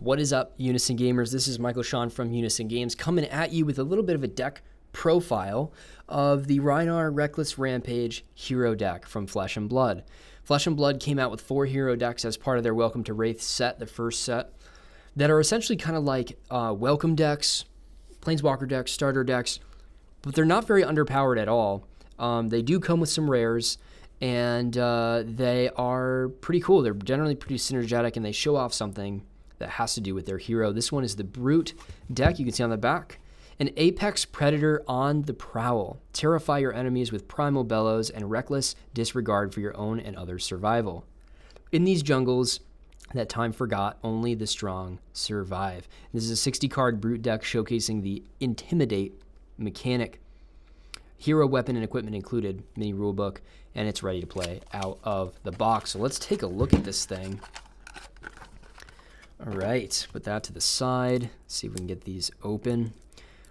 What is up, Unison Gamers? This is Michael Sean from Unison Games coming at you with a little bit of a deck profile of the Rhinar Reckless Rampage hero deck from Flesh and Blood. Flesh and Blood came out with 4 hero decks as part of their Welcome to Wraith set, the first set, that are essentially kind of like welcome decks, Planeswalker decks, starter decks, but they're not very underpowered at all. They do come with some rares, and they are pretty cool. They're generally pretty synergetic, and they show off something that has to do with their hero. This one is the Brute deck. You can see on the back. An apex predator on the prowl. Terrify your enemies with primal bellows and reckless disregard for your own and others' survival. In these jungles that time forgot, only the strong survive. This is a 60-card Brute deck showcasing the intimidate mechanic. Hero weapon and equipment included, mini rulebook, and it's ready to play out of the box. So let's take a look at this thing. All right, put that to the side. See if we can get these open.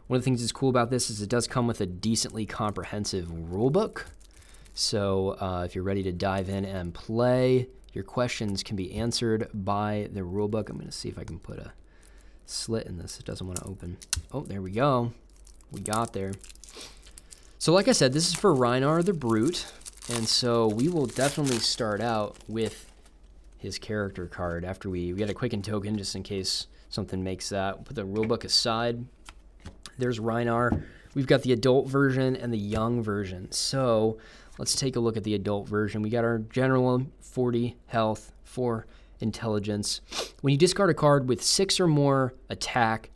One of the things that's cool about this is it does come with a decently comprehensive rulebook. So if you're ready to dive in and play, your questions can be answered by the rulebook. I'm going to see if I can put a slit in this. It doesn't want to open. Oh, there we go. We got there. So like I said, this is for Rhinar the Brute. And so we will definitely start out with his character card after we get a quicken token just in case something makes that. We'll put the rulebook aside. There's Rhinar. We've got the adult version and the young version. So let's take a look at the adult version. We got our general 40 health, 4 intelligence. When you discard a card with 6 or more attack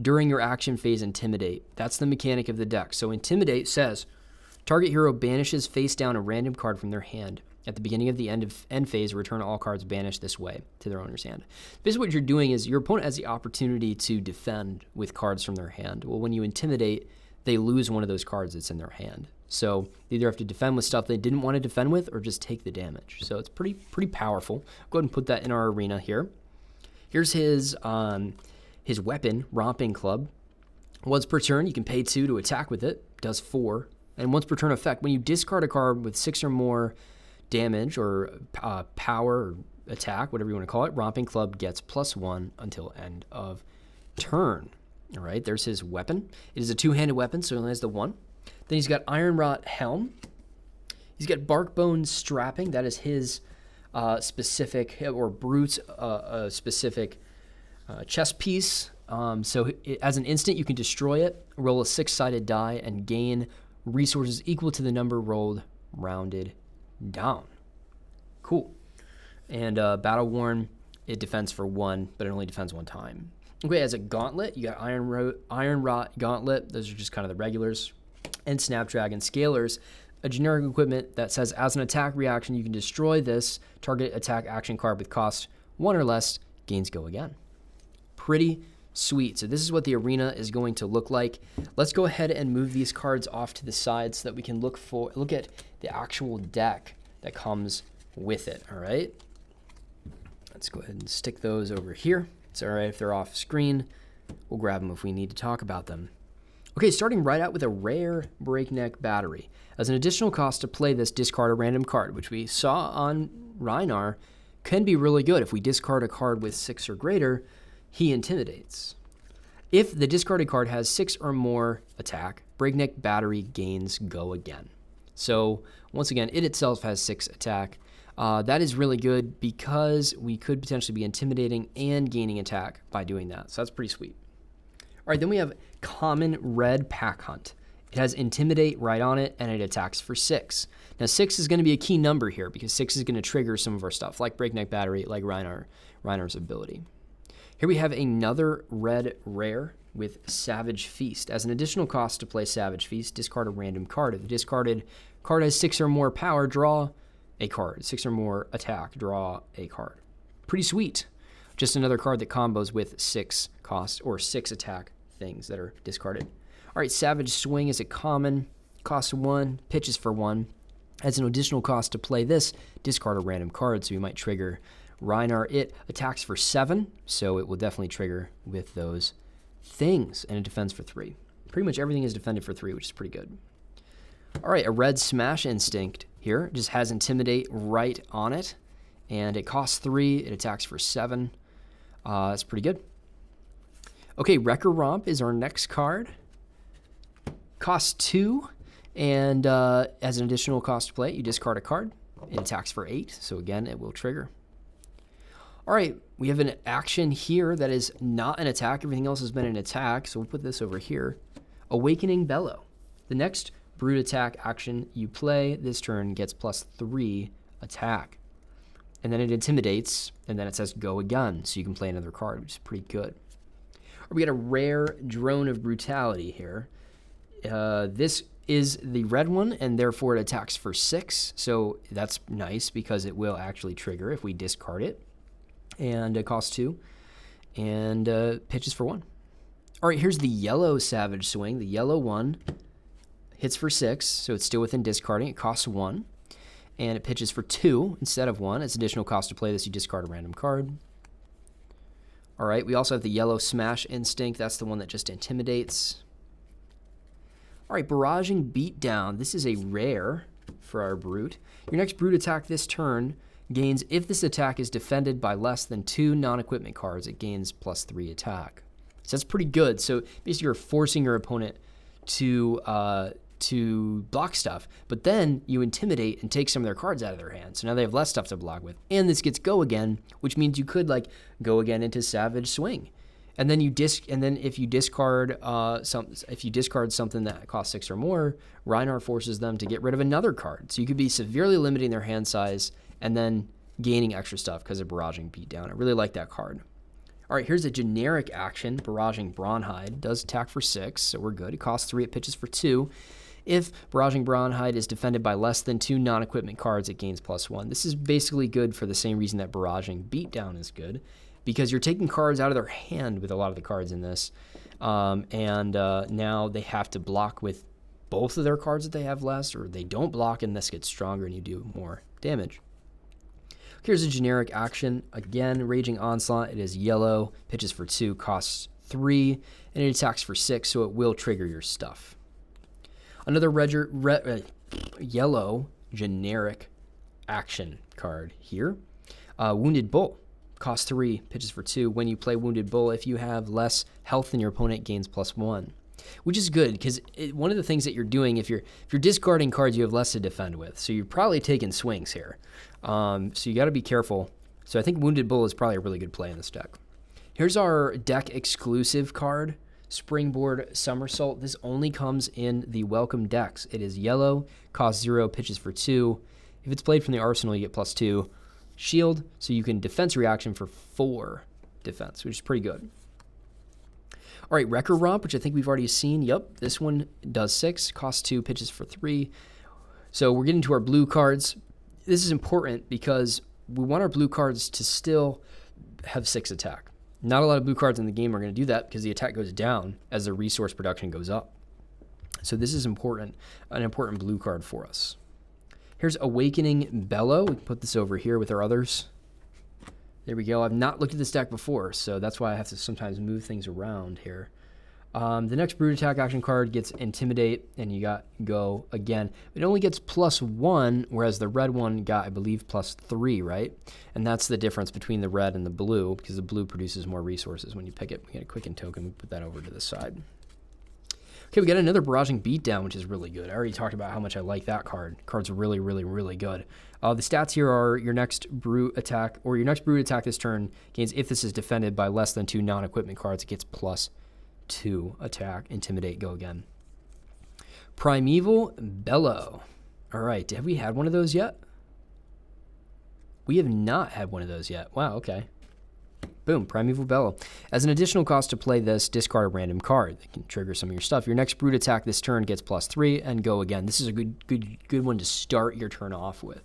during your action phase, intimidate. That's the mechanic of the deck. So intimidate says target hero banishes face down a random card from their hand. At the beginning of the end phase, return all cards banished this way to their owner's hand. Basically what you're doing is your opponent has the opportunity to defend with cards from their hand. Well, when you intimidate, they lose one of those cards that's in their hand. So they either have to defend with stuff they didn't want to defend with or just take the damage. So it's pretty powerful. Go ahead and put that in our arena here. Here's his weapon, Romping Club. Once per turn, you can pay 2 to attack with it. Does 4. And once per turn effect, when you discard a card with 6 or more damage or power or attack, whatever you want to call it, Romping Club gets +1 until end of turn. All right, there's his weapon. It is a 2-handed weapon, so he only has the 1. Then he's got Iron Rot Helm. He's got Barkbone Strapping. That is his specific, or Brute's specific chess piece. So as an instant, you can destroy it, roll a 6-sided die, and gain resources equal to the number rolled, rounded down. Cool. And Battle Worn, it defends for 1, but it only defends 1 time. Okay, as a gauntlet, you got Iron Rot Gauntlet. Those are just kind of the regulars. And Snapdragon Scalers, a generic equipment that says as an attack reaction, you can destroy this target attack action card with cost 1 or less, gains go again. Pretty sweet. So this is what the arena is going to look like. Let's go ahead and move these cards off to the side so that we can look at the actual deck that comes with it. All right. Let's go ahead and stick those over here. It's all right if they're off screen. We'll grab them if we need to talk about them. Okay, starting right out with a rare Breakneck Battery. As an additional cost to play this, discard a random card, which we saw on Rhinar can be really good. If we discard a card with 6 or greater, he intimidates. If the discarded card has 6 or more attack, Breakneck Battery gains go again. So once again, it itself has 6 attack. That is really good because we could potentially be intimidating and gaining attack by doing that. So that's pretty sweet. All right, then we have Common Red Pack Hunt. It has Intimidate right on it, and it attacks for 6. Now 6 is going to be a key number here because 6 is going to trigger some of our stuff, like Breakneck Battery, like Rhinar's ability. Here we have another red rare with Savage Feast. As an additional cost to play Savage Feast, discard a random card. If the discarded card has 6 or more power, draw a card. 6 or more attack, draw a card. Pretty sweet. Just another card that combos with 6 cost or 6 attack things that are discarded. All right, Savage Swing is a common, costs 1, pitches for 1. As an additional cost to play this, discard a random card, so you might trigger Rhinar. It attacks for 7, so it will definitely trigger with those things, and it defends for 3. Pretty much everything is defended for 3, which is pretty good. All right, a red Smash Instinct here. It just has Intimidate right on it, and it costs 3. It attacks for 7. That's pretty good. Okay, Wrecker Romp is our next card. Costs 2, and as an additional cost to play it, you discard a card. It attacks for 8, so again, it will trigger. All right, we have an action here that is not an attack. Everything else has been an attack, so we'll put this over here. Awakening Bellow. The next brute attack action you play this turn gets +3 attack. And then it intimidates, and then it says go again, so you can play another card, which is pretty good. We got a rare Drone of Brutality here. This is the red one, and therefore it attacks for 6, so that's nice because it will actually trigger if we discard it. And it costs 2, and pitches for 1. All right, here's the yellow Savage Swing. The yellow one hits for 6, so it's still within discarding. It costs 1, and it pitches for 2 instead of 1. It's additional cost to play this. You discard a random card. All right, we also have the yellow Smash Instinct. That's the one that just intimidates. All right, Barraging Beatdown. This is a rare for our Brute. Your next Brute attack this turn gains, if this attack is defended by less than 2 non-equipment cards, it gains +3 attack. So that's pretty good. So basically you're forcing your opponent to block stuff, but then you intimidate and take some of their cards out of their hand. So now they have less stuff to block with. And this gets go again, which means you could like go again into Savage Swing. And then if you discard something that costs 6 or more, Rhinar forces them to get rid of another card. So you could be severely limiting their hand size and then gaining extra stuff because of Barraging Beatdown. I really like that card. All right, here's a generic action. Barraging Brawnhide does attack for 6, so we're good. It costs 3, it pitches for 2. If Barraging Brawnhide is defended by less than 2 non-equipment cards, it gains +1. This is basically good for the same reason that Barraging Beatdown is good, because you're taking cards out of their hand with a lot of the cards in this, and now they have to block with both of their cards that they have less, or they don't block and this gets stronger and you do more damage. Here's a generic action. Again, Raging Onslaught. It is yellow, pitches for 2, costs 3, and it attacks for 6, so it will trigger your stuff. Another yellow generic action card here. Wounded Bull. Costs 3, pitches for 2. When you play Wounded Bull, if you have less health than your opponent, gains +1. Which is good, because one of the things that you're doing, if you're discarding cards, you have less to defend with. So you're probably taking swings here. So you got to be careful. So I think Wounded Bull is probably a really good play in this deck. Here's our deck exclusive card, Springboard Somersault. This only comes in the Welcome decks. It is yellow, costs 0, pitches for 2. If it's played from the arsenal, you get +2. Shield, so you can defense reaction for 4 defense, which is pretty good. All right, Wrecker Romp, which I think we've already seen. Yep, this one does 6, costs 2, pitches for 3. So we're getting to our blue cards. This is important because we want our blue cards to still have 6 attack. Not a lot of blue cards in the game are going to do that because the attack goes down as the resource production goes up. So this is important, an important blue card for us. Here's Awakening Bellow. We can put this over here with our others. There we go. I've not looked at this deck before, so that's why I have to sometimes move things around here. The next Brute Attack action card gets Intimidate, and you got Go again. It only gets +1, whereas the red one got, I believe, +3, right? And that's the difference between the red and the blue, because the blue produces more resources when you pick it. We get a Quicken token. We put that over to the side. Okay, we got another Barraging Beatdown, which is really good. I already talked about how much I like that card. Card's really, really, really good. The stats here are your next Brute attack, or your next Brute attack this turn gains, if this is defended by less than 2 non-equipment cards, it gets +2 attack, Intimidate, Go again. Primeval Bellow. All right, have we had one of those yet? We have not had one of those yet. Wow, okay. Boom, Primeval Bellow. As an additional cost to play this, discard a random card that can trigger some of your stuff. Your next Brute attack this turn gets +3 and Go again. This is a good one to start your turn off with.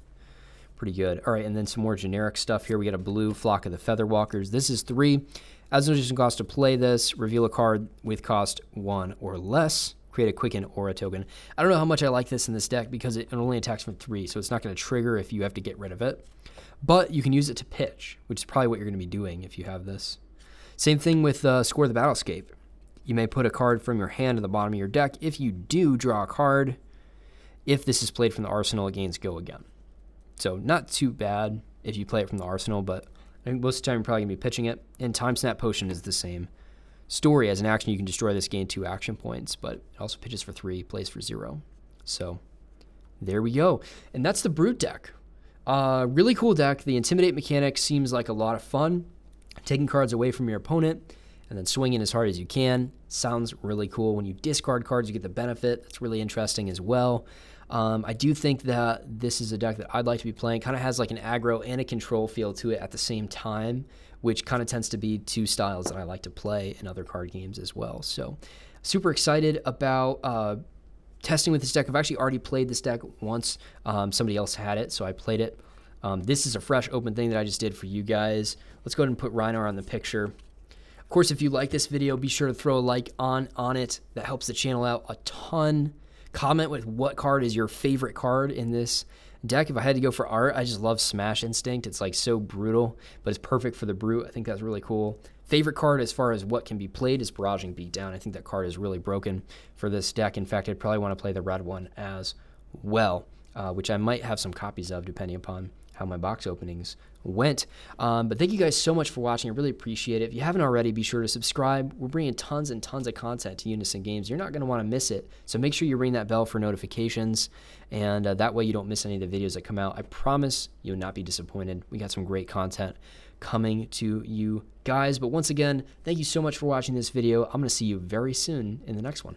Pretty good. All right, and then some more generic stuff here. We got a blue Flock of the Featherwalkers. This is 3. As an additional cost to play this, reveal a card with cost 1 or less. Create a Quicken Aura token. I don't know how much I like this in this deck because it only attacks from 3, so it's not going to trigger if you have to get rid of it. But you can use it to pitch, which is probably what you're going to be doing if you have this. Same thing with Score the Battlescape. You may put a card from your hand to the bottom of your deck. If you do, draw a card. If this is played from the arsenal, it gains Go again. So not too bad if you play it from the arsenal, but I think most of the time you're probably going to be pitching it. And Time Snap Potion is the same story. As an action, you can destroy this, gain 2 action points, but it also pitches for 3, plays for 0. So there we go. And that's the Brute deck. Really cool deck. The Intimidate mechanic seems like a lot of fun. Taking cards away from your opponent and then swinging as hard as you can. Sounds really cool. When you discard cards, you get the benefit. That's really interesting as well. I do think that this is a deck that I'd like to be playing. Kind of has like an aggro and a control feel to it at the same time, which kind of tends to be 2 styles that I like to play in other card games as well. So super excited about testing with this deck. I've actually already played this deck once. Somebody else had it, so I played it. This is a fresh open thing that I just did for you guys. Let's go ahead and put Rhinar on the picture. Of course, if you like this video, be sure to throw a like on it. That helps the channel out a ton. Comment with what card is your favorite card in this deck. If I had to go for art, I just love Smash Instinct. It's like so brutal, but it's perfect for the Brute. I think that's really cool. Favorite card as far as what can be played is Barraging Beatdown. I think that card is really broken for this deck. In fact, I'd probably want to play the red one as well, which I might have some copies of depending upon how my box openings went. But thank you guys so much for watching. I really appreciate it. If you haven't already, be sure to subscribe. We're bringing tons and tons of content to Unison Games. You're not going to want to miss it. So make sure you ring that bell for notifications, and that way you don't miss any of the videos that come out. I promise you'll not be disappointed. We got some great content coming to you guys. But once again, thank you so much for watching this video. I'm going to see you very soon in the next one.